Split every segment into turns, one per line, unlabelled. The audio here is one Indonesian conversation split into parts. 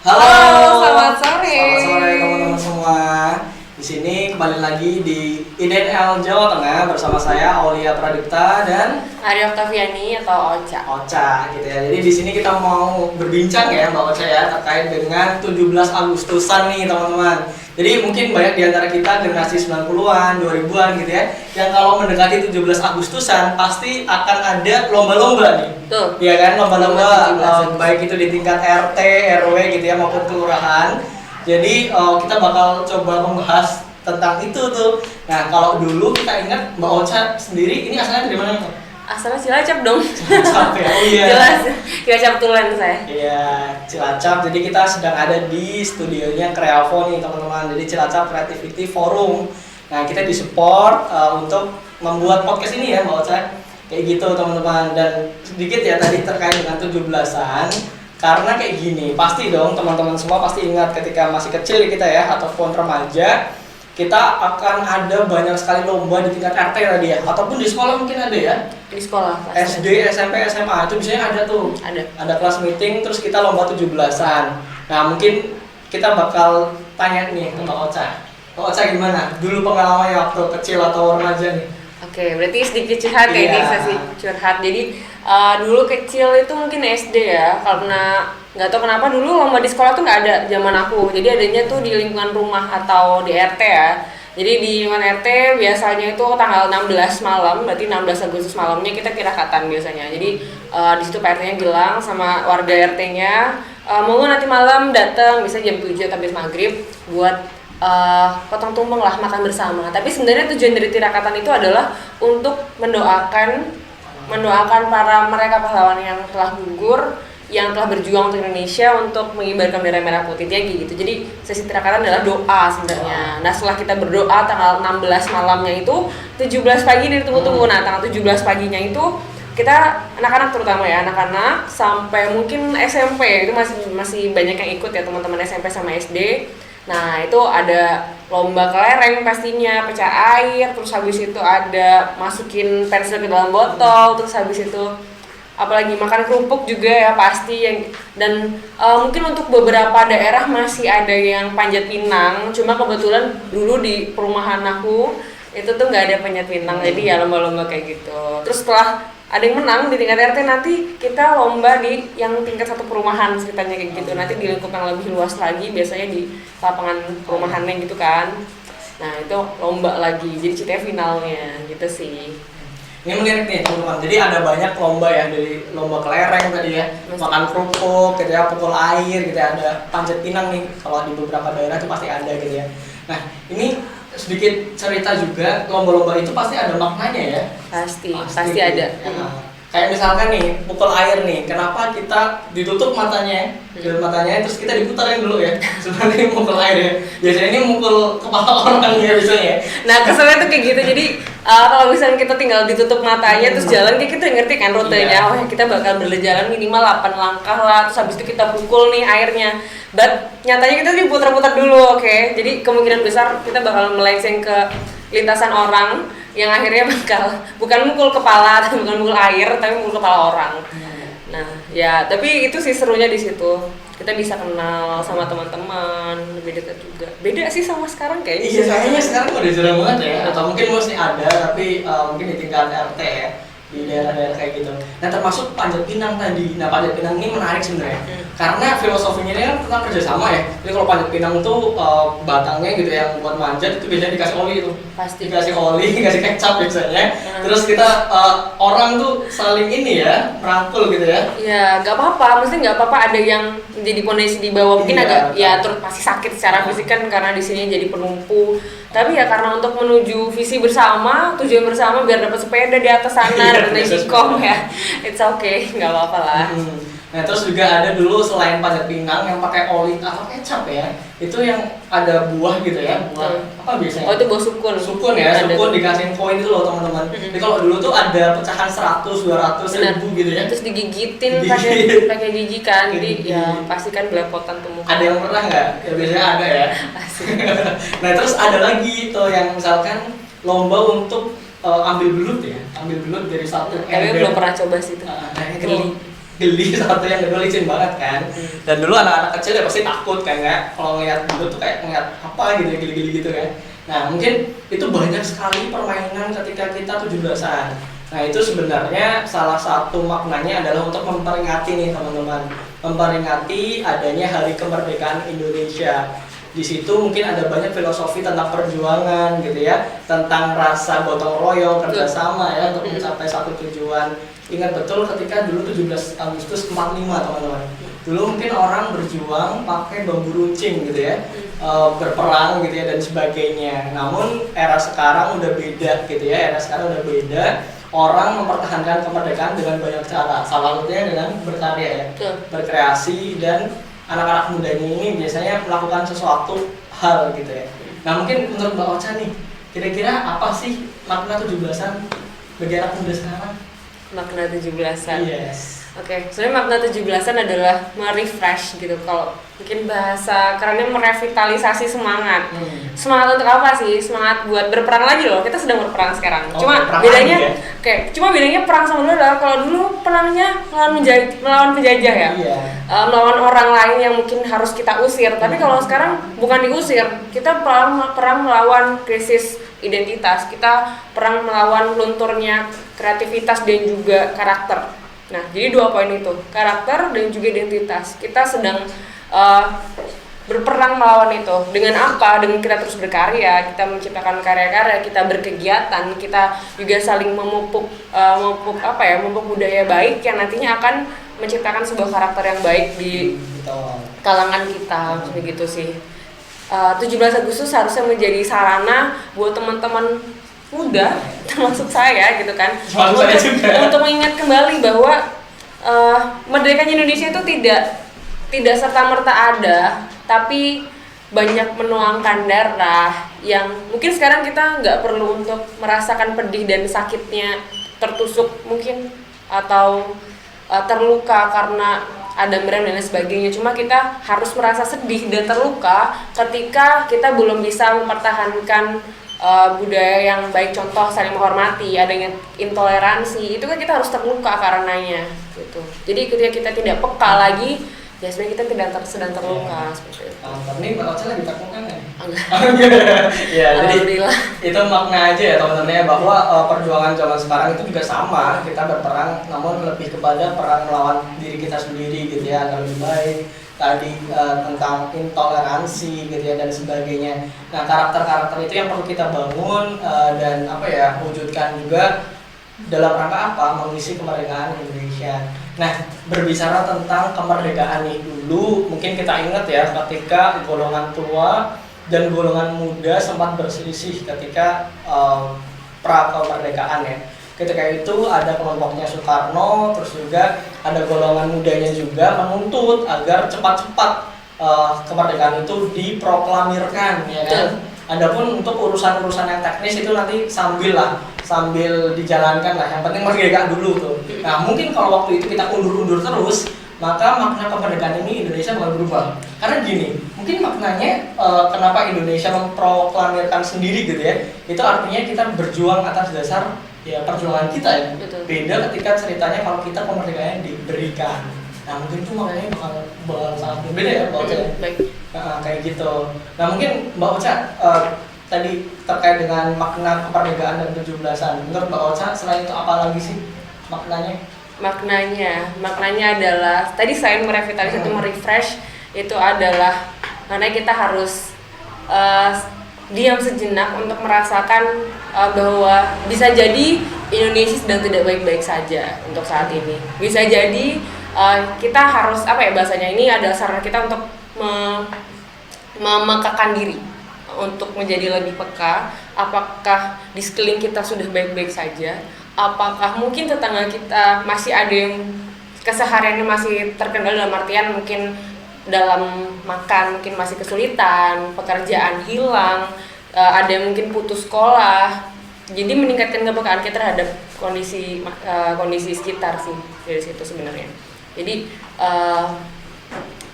Halo,
Selamat sore.
Selamat sore teman-teman semua. Di sini kembali lagi di IDNL Jawa Tengah bersama saya Aulia Pradipta dan
Arya Octaviani atau Ocha.
Ocha gitu ya. Jadi di sini kita mau berbincang ya Mbak Ocha ya terkait dengan 17 Agustusan nih teman-teman. Jadi mungkin banyak di antara kita generasi 90-an, 2000-an gitu ya, yang kalau mendekati 17 Agustusan pasti akan ada lomba-lomba nih.
Tuh.
Iya kan, lomba-lomba
17
baik itu di tingkat RT, RW gitu ya maupun kelurahan. Jadi kita bakal coba membahas tentang itu tuh. Nah, kalau dulu kita ingat Mbak Ocha sendiri ini asalnya dari mana Mbak?
Asalnya Cilacap dong.
Cilacap ya, oh iya.
Jelas, Cilacap Tulen saya.
Iya, Cilacap. Jadi kita sedang ada di studionya Kreavo nih teman-teman. Jadi Cilacap Creativity Forum. Nah, kita disupport untuk membuat podcast ini ya Mbak Ocha. Kayak gitu teman-teman. Dan sedikit ya tadi terkait dengan 17-an. Karena kayak gini, pasti dong teman-teman semua pasti ingat ketika masih kecil kita ya ataupun remaja, kita akan ada banyak sekali lomba di tingkat RT tadi ya, ataupun di sekolah mungkin ada ya.
Di sekolah.
SD, SMP, SMA itu biasanya ada tuh. Ada kelas meeting terus kita lomba 17-an. Nah, mungkin kita bakal tanya nih ke Kak Ocha. Kak Ocha gimana? Dulu pengalamannya waktu kecil atau remaja nih?
Oke, berarti sedikit curhat ya ini sesi curhat. Jadi dulu kecil itu mungkin SD ya, karena nggak tahu kenapa dulu lomba di sekolah tuh nggak ada zaman aku. Jadi adanya tuh di lingkungan rumah atau di RT ya. Jadi di lingkungan RT biasanya itu tanggal 16 malam, berarti 16 Agustus malamnya kita kirakatan biasanya. Jadi di situ PRT-nya bilang sama warga RT-nya, mau nanti malam datang, bisa jam 7 atau habis maghrib buat potong tumpeng lah, makan bersama. Tapi sebenarnya tujuan dari tirakatan itu adalah untuk mendoakan para mereka pahlawan yang telah gugur, yang telah berjuang untuk Indonesia, untuk mengibarkan bendera merah putih gitu. Jadi sesi tirakatan adalah doa sebenarnya. Nah, setelah kita berdoa tanggal 16 malamnya itu 17 pagi ditunggu-tunggu. Nah, tanggal 17 paginya itu kita anak-anak terutama ya, anak-anak sampai mungkin SMP itu masih banyak yang ikut ya, teman-teman SMP sama SD. Nah, itu ada lomba kelereng pastinya, pecah air, terus habis itu ada masukin pensil ke dalam botol, terus habis itu apalagi makan kerupuk juga ya pasti yang. Dan mungkin untuk beberapa daerah masih ada yang panjat pinang, cuma kebetulan dulu di perumahan aku itu tuh nggak ada panjat pinang, jadi ya lomba-lomba kayak gitu. Terus setelah ada yang menang di tingkat RT, nanti kita lomba di yang tingkat satu perumahan ceritanya kayak gitu. Nanti di lingkup yang lebih luas lagi, biasanya di lapangan perumahannya gitu kan. Nah, itu lomba lagi, jadi ceritanya finalnya gitu sih.
Ini menarik nih teman-teman. Jadi ada banyak lomba ya, dari lomba kelereng tadi ya, makan kerupuk, gitu ya, pukul air, gitu ya, ada panjat pinang nih. Kalau di beberapa daerah itu pasti ada gitu ya. Nah, ini sedikit cerita juga, lomba-lomba itu pasti ada maknanya ya.
Pasti ada.
Kayak misalkan nih pukul air nih, kenapa kita ditutup matanya, terus kita diputarin dulu ya, sebenarnya mukul air ya. Biasanya ini mukul kepala orang ya biasanya.
Nah, keselnya tuh kayak gitu. Jadi kalau misalnya kita tinggal ditutup matanya terus jalan, kayak kita ngerti kan rutenya. Oh, kita bakal berjalan minimal 8 langkah lah, terus habis itu kita pukul nih airnya. But nyatanya kita diputar-putar dulu, oke? Jadi kemungkinan besar kita bakal melenceng ke lintasan orang yang akhirnya bakal bukan mukul kepala, bukan mukul air, tapi mukul kepala orang. Nah, ya, tapi itu sih serunya di situ. Kita bisa kenal sama teman-teman, lebih dekat juga. Beda sih sama sekarang kayaknya.
Iya, kayaknya sekarang udah jarang banget ya. Atau mungkin masih ada, tapi mungkin di tingkat RT ya, di daerah-daerah kayak gitu. Nah, termasuk panjat pinang tadi. Nah, panjat pinang ini menarik sebenarnya. Karena filosofinya ini kan tentang kerjasama ya. Jadi kalau panjat pinang tuh batangnya gitu yang buat manjat itu biasanya dikasih oli itu.
Pasti
Dikasih oli, dikasih kecap biasanya. Terus kita orang tuh saling ini ya, merangkul gitu ya.
Ya, nggak apa-apa. Mesti nggak apa-apa ada yang jadi pondasi di bawah. Mungkin agak ya terus pasti sakit secara fisik kan karena di sini jadi penumpu. Tapi ya karena untuk menuju visi bersama, tujuan bersama biar dapat sepeda di atas sana dan naik Gcom ya. It's okay, nggak apa-apa lah.
Nah, terus juga ada dulu selain panjat pinang yang pakai oli atau kecap ya, itu yang ada buah gitu ya, buah apa biasanya?
Oh, itu buah sukun.
Sukun ya, sukun dikasihin koin itu loh teman-teman. Jadi kalau dulu tuh ada pecahan 100, 200, 1000 gitu ya.
Terus digigitin pakai gigi kan, jadi ya pasti kan belepotan tuh muka.
Ada yang pernah nggak? Ya biasanya ada ya. Nah, terus ada lagi tuh yang misalkan lomba untuk ambil belut ya, ambil belut dari satu
Tapi belum pernah coba sih itu.
Nah, itu geli, satu yang kedua licin banget kan. Dan dulu anak-anak kecil ya pasti takut kan ya, kalau ngeliat dulu tuh kayak ngeliat apa gitu, geli-geli gitu kan. Nah mungkin itu banyak sekali permainan ketika kita 17-an. Nah itu sebenarnya salah satu maknanya adalah untuk memperingati nih teman-teman, memperingati adanya Hari Kemerdekaan Indonesia. Di situ mungkin ada banyak filosofi tentang perjuangan gitu ya, tentang rasa gotong royong, kerjasama ya untuk mencapai satu tujuan. Ingat betul ketika dulu 17 Agustus 45 teman-teman. Dulu mungkin orang berjuang pakai bambu runcing gitu ya, berperang gitu ya dan sebagainya. Namun era sekarang udah beda gitu ya, era sekarang udah beda. Orang mempertahankan kemerdekaan dengan banyak cara, salah satunya dengan berkarya ya, berkreasi, dan anak-anak mudanya ini biasanya melakukan sesuatu hal gitu ya. Nah mungkin menurut Mbak Ocha nih, kira-kira apa sih makna 17-an bagi anak muda sekarang?
Makna 17-an?
Yes.
Oke, sebenarnya makna 17-an adalah merefresh gitu. Kalau mungkin bahasa kerennya merevitalisasi semangat. Semangat untuk apa sih? Semangat buat berperang lagi loh. Kita sedang berperang sekarang. Cuma bedanya, ya? Cuma bedanya perang sama dulu adalah kalau dulu perangnya melawan penjajah ya.
Iya.
Melawan orang lain yang mungkin harus kita usir. Tapi kalau sekarang bukan diusir, kita perang melawan krisis identitas. Kita perang melawan lunturnya kreativitas dan juga karakter. Nah, jadi 2 poin itu, karakter dan juga identitas. Kita sedang berperang melawan itu. Dengan apa? Dengan kita terus berkarya, kita menciptakan karya-karya, kita berkegiatan, kita juga saling memupuk budaya baik yang nantinya akan menciptakan sebuah karakter yang baik di kalangan kita, begitu sih. 17 Agustus harusnya menjadi sarana buat teman-teman muda, termasuk saya gitu kan, untuk mengingat kembali bahwa merdekanya Indonesia itu tidak serta-merta ada, tapi banyak menuangkan darah yang mungkin sekarang kita nggak perlu untuk merasakan pedih dan sakitnya tertusuk mungkin atau terluka karena ada merem dan lain sebagainya. Cuma kita harus merasa sedih dan terluka ketika kita belum bisa mempertahankan budaya yang baik, contoh saling menghormati, adanya intoleransi, itu kan kita harus terluka karenanya gitu. Jadi ketika kita tidak peka lagi, ya sebenarnya kita sedang terluka seperti itu.
Ini Mbak Ocha lagi terluka nggak?
Ya, jadi
itu makna aja ya teman-teman, bahwa perjuangan zaman sekarang itu juga sama, kita berperang, namun lebih kepada perang melawan diri kita sendiri gitu ya, agar lebih baik. Tadi tentang intoleransi gitu ya dan sebagainya. Nah karakter-karakter itu yang perlu kita bangun dan wujudkan juga dalam rangka apa? Mengisi kemerdekaan Indonesia. Nah berbicara tentang kemerdekaan nih, dulu mungkin kita ingat ya ketika golongan tua dan golongan muda sempat berselisih ketika pra kemerdekaan ya. Ketika itu ada kelompoknya Soekarno, terus juga ada golongan mudanya juga menuntut agar cepat-cepat kemerdekaan itu diproklamirkan, ya kan? Adapun untuk urusan-urusan yang teknis itu nanti sambil dijalankan lah. Yang penting merdeka dulu tuh. Nah mungkin kalau waktu itu kita undur-undur terus, maka makna kemerdekaan ini Indonesia bakal berubah. Karena gini, mungkin maknanya kenapa Indonesia memproklamirkan sendiri gitu ya, itu artinya kita berjuang atas dasar ya perjuangan kita ya.
Betul.
Beda ketika ceritanya kalau kita kemerdekaannya diberikan. Nah mungkin itu maknanya bakal sangat berbeda ya Mbak Ocha.
Baik.
Kayak gitu. Nah mungkin Mbak Ocha tadi terkait dengan makna kemerdekaan dan 17-an. Menurut Mbak Ocha selain itu apa lagi sih maknanya? Maknanya adalah tadi selain merevitalisasi itu merefresh, itu adalah karena kita harus diam sejenak untuk merasakan bahwa bisa jadi Indonesia sedang tidak baik-baik saja untuk saat ini. Bisa jadi kita harus bahasanya ini adalah sarana kita untuk memekakan diri, untuk menjadi lebih peka. Apakah di sekeliling kita sudah baik-baik saja? Apakah mungkin tetangga kita masih ada yang kesehariannya masih terkendala dalam artian mungkin dalam makan mungkin masih kesulitan, pekerjaan hilang, ada yang mungkin putus sekolah. Jadi meningkatkan kepekaan kita terhadap kondisi sekitar sih dari situ sebenarnya. Jadi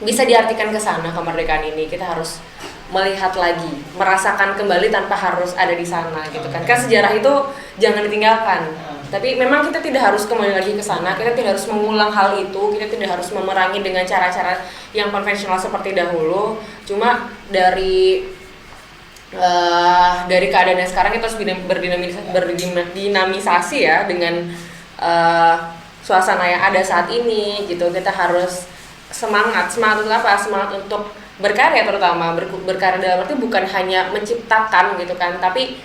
bisa diartikan ke sana kemerdekaan ini, kita harus melihat lagi, merasakan kembali tanpa harus ada di sana gitu kan. Kan sejarah itu jangan ditinggalkan.
Tapi memang kita tidak harus kembali lagi ke sana, kita tidak harus mengulang hal itu, kita tidak harus memerangi dengan cara-cara yang konvensional seperti dahulu. Cuma dari keadaan yang sekarang kita harus berdinamisasi ya dengan suasana yang ada saat ini gitu. Kita harus semangat untuk apa? Semangat untuk berkarya, terutama berkarya dalam arti bukan hanya menciptakan gitu kan, tapi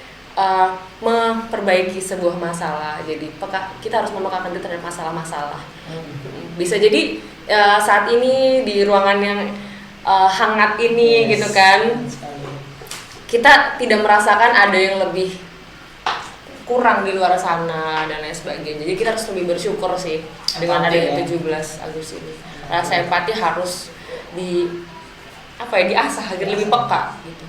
memperbaiki sebuah masalah. Jadi kita harus memekakan diri terhadap masalah-masalah. Bisa jadi saat ini di ruangan yang hangat ini gitu kan, kita tidak merasakan ada yang lebih kurang di luar sana dan lain sebagainya. Jadi kita harus lebih bersyukur sih dengan adanya 17 Agustus ini. Rasa empati harus diasah agar lebih peka gitu.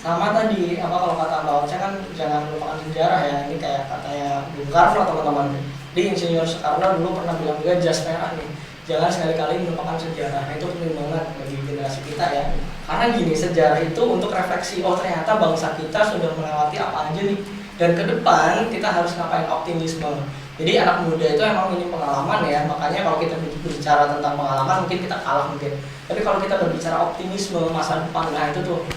Sama tadi kalau kata Mbak Ocha kan jangan melupakan sejarah ya. Ini kayak katanya Bung Karno teman-teman di Insinyur Soekarno dulu pernah bilang juga jas merah nih, jangan sekali-kali melupakan sejarah. Nah, itu penting banget bagi generasi kita ya, karena gini, sejarah itu untuk refleksi, oh ternyata bangsa kita sudah melewati apa aja nih, dan ke depan kita harus ngapain, optimisme. Jadi anak muda itu emang ini pengalaman ya, makanya kalau kita berbicara tentang pengalaman mungkin kita kalah mungkin, tapi kalau kita berbicara optimisme masa depan, nah itu tuh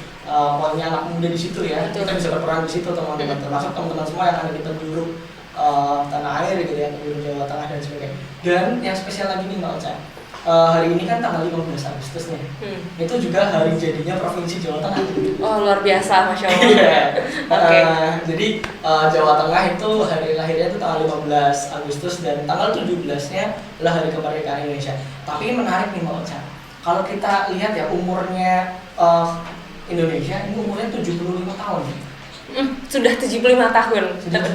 poinnya anak muda di situ ya. Kita bisa berperan di situ teman-teman, termasuk teman-teman semua yang ada di penjuru tanah air gitu ya, penjuru Jawa Tengah dan sebagainya. Dan yang spesial lagi nih Mbak Ocha, hari ini kan tanggal 15 Agustus nih, itu juga hari jadinya Provinsi Jawa Tengah.
Oh luar biasa, Masya Allah.
Jadi Jawa Tengah itu hari lahirnya itu tanggal 15 Agustus dan tanggal 17-nya adalah hari kemerdekaan Indonesia. Tapi menarik nih Mbak Ocha, kalau kita lihat ya umurnya Indonesia ini umurnya 75 tahun.
Sudah 75 tahun,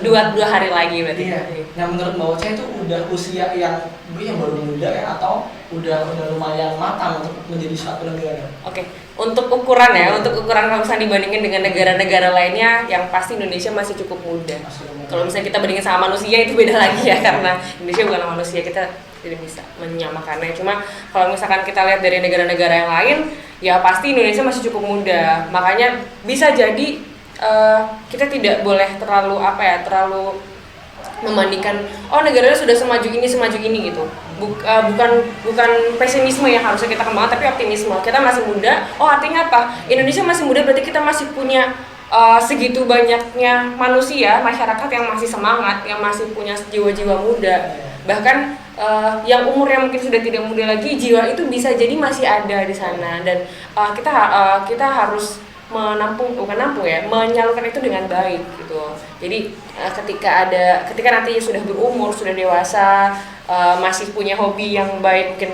dua hari lagi berarti.
Iya. Nah menurut Mbak Ocha itu udah usia yang baru muda ya, atau udah lumayan matang untuk menjadi suatu negara?
Oke. Untuk ukuran ya, untuk ukuran kalau misalnya dibandingin dengan negara-negara lainnya, yang pasti Indonesia masih cukup muda. Kalau misalnya kita bandingin sama manusia itu beda lagi ya, karena Indonesia bukan manusia, kita tidak bisa menyamakannya. Cuma kalau misalkan kita lihat dari negara-negara yang lain, ya pasti Indonesia masih cukup muda. Makanya bisa jadi kita tidak boleh terlalu membandingkan negaranya sudah semaju ini gitu. Bukan pesimisme yang harusnya kita kembangkan, tapi optimisme. Kita masih muda. Artinya apa? Indonesia masih muda berarti kita masih punya segitu banyaknya manusia, masyarakat yang masih semangat, yang masih punya jiwa-jiwa muda. Bahkan yang umurnya mungkin sudah tidak muda lagi, jiwa itu bisa jadi masih ada di sana. Dan kita harus menyalurkan itu dengan baik gitu. Jadi ketika nanti sudah berumur, sudah dewasa, masih punya hobi yang baik, mungkin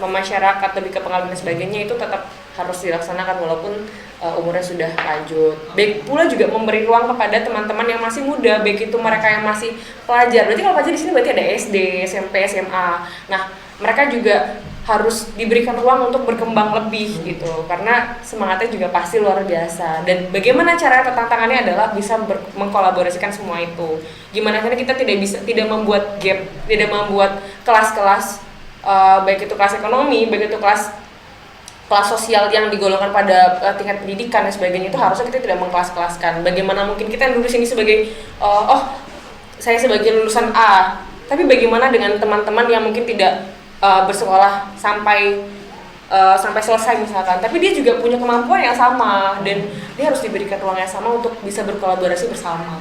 memasyarakat, lebih ke pengalaman dan sebagainya, itu tetap harus dilaksanakan walaupun umurnya sudah lanjut. Baik pula juga memberi ruang kepada teman-teman yang masih muda, baik itu mereka yang masih pelajar. Berarti kalau pelajar di sini berarti ada SD, SMP, SMA. Nah, mereka juga harus diberikan ruang untuk berkembang lebih gitu, karena semangatnya juga pasti luar biasa. Dan bagaimana caranya, tantangannya adalah bisa mengkolaborasikan semua itu. Gimana caranya kita tidak membuat gap, tidak membuat kelas-kelas, baik itu kelas ekonomi, baik itu kelas sosial yang digolongkan pada tingkat pendidikan dan sebagainya, itu harusnya kita tidak mengkelas-kelaskan. Bagaimana mungkin kita lulus ini sebagai saya sebagai lulusan A, tapi bagaimana dengan teman-teman yang mungkin tidak bersekolah sampai selesai misalkan, tapi dia juga punya kemampuan yang sama dan dia harus diberikan ruang yang sama untuk bisa berkolaborasi bersama.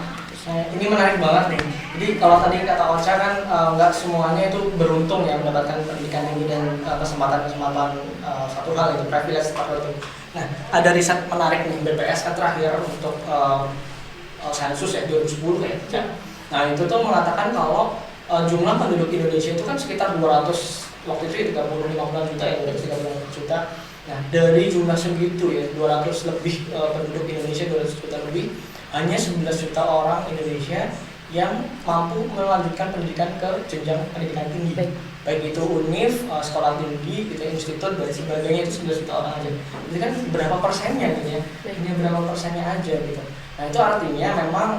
Ini menarik banget nih. Jadi kalau tadi kata Ocha kan nggak semuanya itu beruntung ya mendapatkan pendidikan ini dan kesempatan satu hal itu privilege seperti itu. Nah, ada riset menarik nih BPS kan terakhir untuk sensus ya 2010 ya. Nah itu tuh mengatakan kalau jumlah penduduk Indonesia itu kan sekitar 200, waktu itu 35 juta ya, 235 juta. Nah dari jumlah segitu ya, 200 lebih penduduk Indonesia, 200 juta lebih, hanya 11 juta orang Indonesia yang mampu melanjutkan pendidikan ke jenjang pendidikan tinggi. Baik itu univ, sekolah tinggi, gitu, institut dan sebagainya, itu 11 juta orang aja. Jadi kan berapa persennya gitu ya? Hanya berapa persennya aja gitu. Nah itu artinya memang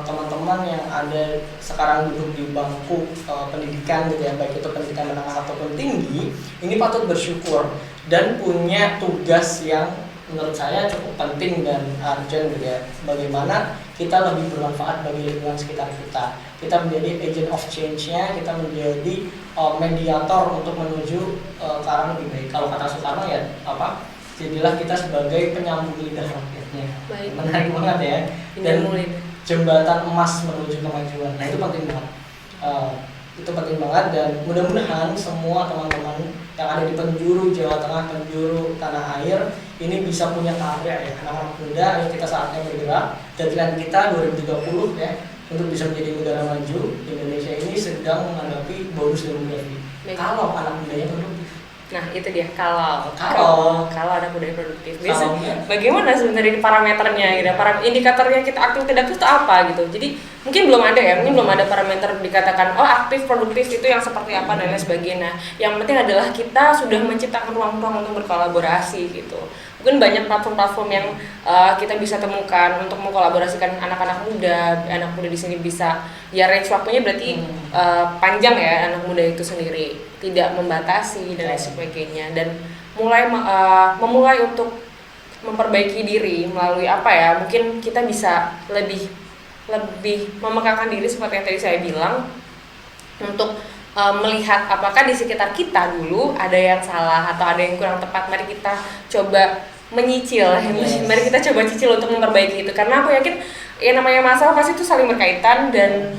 teman-teman yang ada sekarang duduk di bangku pendidikan gitu ya, baik itu pendidikan menengah ataupun tinggi, ini patut bersyukur dan punya tugas yang menurut saya cukup penting dan urgent gitu ya. Bagaimana kita lebih bermanfaat bagi lingkungan sekitar kita. Kita menjadi agent of change-nya, kita menjadi mediator untuk menuju ke arah lebih baik. Kalau kata Soekarno ya apa? Jadilah kita sebagai penyambung lidah rakyatnya.
Baik.
Menarik banget ya. Dan jembatan emas menuju kemajuan. Nah itu penting banget. Itu penting banget dan mudah-mudahan semua teman-teman yang ada di penjuru Jawa Tengah, penjuru tanah air ini bisa punya karya ya, anak-anak muda. Ayo kita saatnya bergerak. Deadline kita 2030 ya untuk bisa menjadi negara maju. Indonesia ini sedang menghadapi bonus demografi. Kalau anak mudanya produktif.
Nah itu dia kalau ada budaya produktif. Biasa bagaimana sebenarnya parameternya gitu, indikatornya kita aktif tidak aktif itu apa gitu. Jadi mungkin belum ada ya, mungkin belum ada parameter dikatakan oh aktif produktif itu yang seperti apa dan lain sebagainya. Yang penting adalah kita sudah menciptakan ruang-ruang untuk berkolaborasi gitu. Mungkin banyak platform-platform yang kita bisa temukan untuk mengkolaborasikan anak-anak muda. Anak muda di sini bisa ya range waktunya berarti panjang ya anak muda itu sendiri, tidak membatasi dan lain sebagainya. Dan memulai untuk memperbaiki diri melalui apa ya? Mungkin kita bisa lebih memekakan diri seperti yang tadi saya bilang untuk melihat apakah di sekitar kita dulu ada yang salah atau ada yang kurang tepat. Mari kita coba menyicil, mari kita coba cicil untuk memperbaiki itu, karena aku yakin ya namanya masalah pasti itu saling berkaitan dan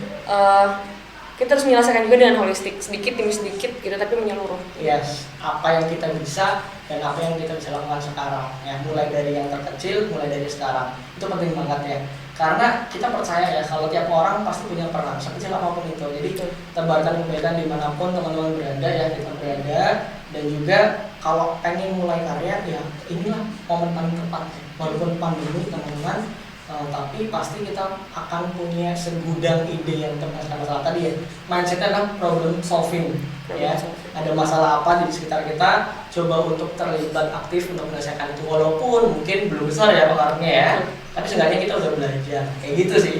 kita harus menyelesaikan juga dengan holistik, sedikit demi sedikit gitu tapi menyeluruh.
Yes, apa yang kita bisa dan apa yang kita bisa lakukan sekarang ya, mulai dari yang terkecil, mulai dari sekarang itu penting banget ya, karena kita percaya ya kalau tiap orang pasti punya peran sekecil apapun itu. Jadi tebarkan kebaikan dimanapun teman-teman berada ya, kita berada. Dan juga kalau pengen mulai karya ya inilah momen paling tepat ya. Walaupun pandemi teman-teman, tapi pasti kita akan punya segudang ide yang terkait masalah tadi ya. Mindsetnya adalah problem solving ya. Ada masalah apa di sekitar kita, coba untuk terlibat aktif untuk menyelesaikan itu, walaupun mungkin belum besar ya pengaruhnya ya, tapi seenggaknya kita udah belajar kayak gitu sih.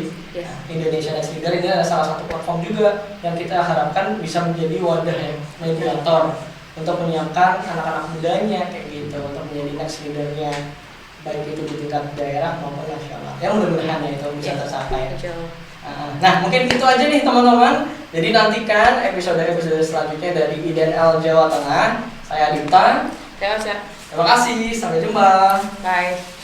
Indonesia Next Leader ini adalah salah satu platform juga yang kita harapkan bisa menjadi wadah ya, mediator untuk menyiapkan anak-anak mudanya kayak gitu untuk menjadi next leader-nya, baik itu di tingkat daerah maupun nasional. Ya mudah-mudahan ya itu bisa tercapai. Nah mungkin itu aja nih teman-teman. Jadi nantikan episode-episode selanjutnya dari IDNL Jawa Tengah. Saya Adipta.
Terima
kasih. Sampai jumpa.
Bye.